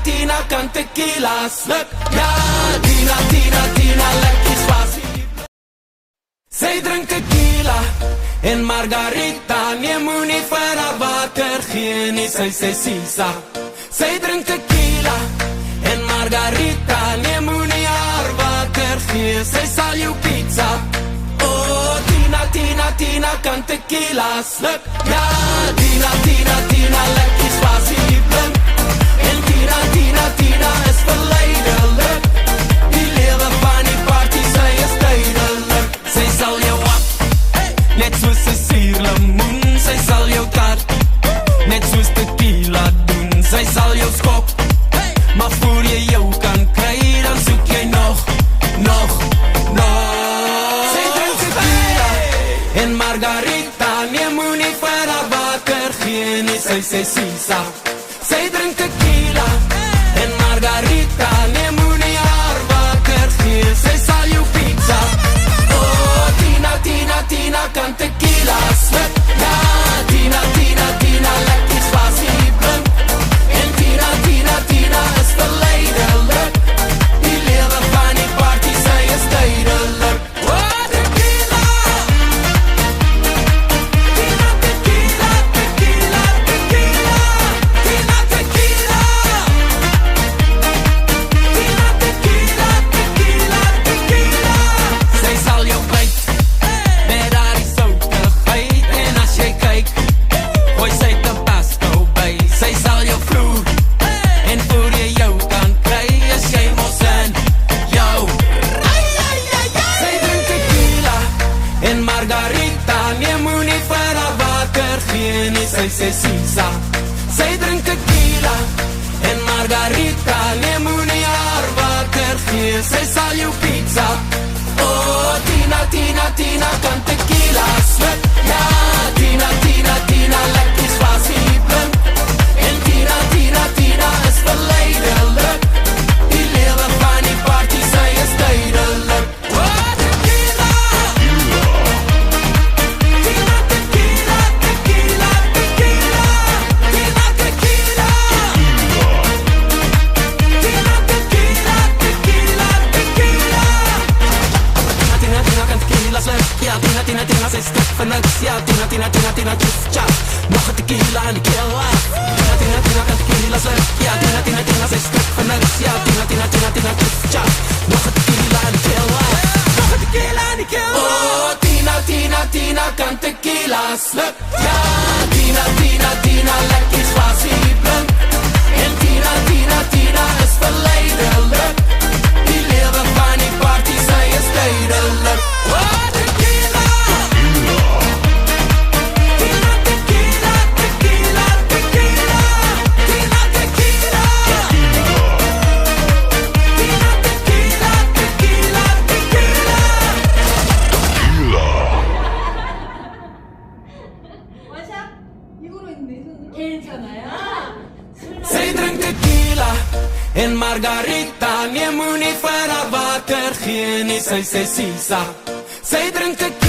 Tina kan tequila sluk. Ja, Tina, lekker spasie. Sy drink tequila en margarita. Nee, moenie vir haar water gee nie, sy sê sisa. Sy drink tequila en margarita. Nee, moenie haar water gee, sy sal jou pizza. Oh, Tina kan tequila sluk. Ja, Tina, lekker spasie blink. En Tina is verleidelik. Die lewe van die party, sy is duidelik. Sy sal jou op, net soos 'n suurlemoen. Sy sal jou tart, net soos tequila doen. Sy sal jou skop, maar voor jy jou kan kry, dan soek jy nog. Sy drink tequila en margarita. Nee, moenie vir haar water gee nie, sy sê sisa. Sy drink tequila en margarita. Nee, moenie haar water gee, sy sal jou pizza. Oh, Tina kan tequila sluk. Ja, Tina, lekker spasie blink. En Tina is verleidelik. Die lewe van die party, sy is duidelik. Oh, tequila. Tina tequila. Tina tequila. Sy sal jou byt met haar die soutigheid. En as jy kyk, gooi sy tabasco by. Sy sal jou vloer en voor jy jou kan kry, is jy mos in jou. Sy drink tequila en margarita. Nee, moenie vir haar water gee nie, sy sê sisa. Sy drink tequila en margarita. Nee, moenie haar water gee, sy sal jou pizza. Oh, Tina kan tequila sluk. Ja, Tina, lekker spasie blink. En Tina is verleidelik. Die lewe van die party, sy is duidelik. Oh, tequila. Tina tequila. Tina tequila. Tina tequila. Tina kan tequila sluk. Ja, Tina, sy stuk vir niks. Ja, Tina, tjoef, tjaf. Nog 'n tequila en die keel af. Tina kan tequila sluk. Ja, Tina, sy stuk vir niks. Ja, Tina, tjoef, tjaf. Nog 'n tequila en die keel af. Nog 'n tequila en die keel af. Oh, Tina kan tequila sluk. Ja, Tina, lekker spasie blink. En Tina is verleidelik. Die lewe van die party, sy is duidelik. Oh, tequila. Tina tequila. Tina tequila. Tina tequila. 와샵 이거로 있는데 이 손으로 괜찮아요? Sy drink tequila en margarita. Nee, moenie vir haar water gee nie, sy sê sisa. Sy drink tequila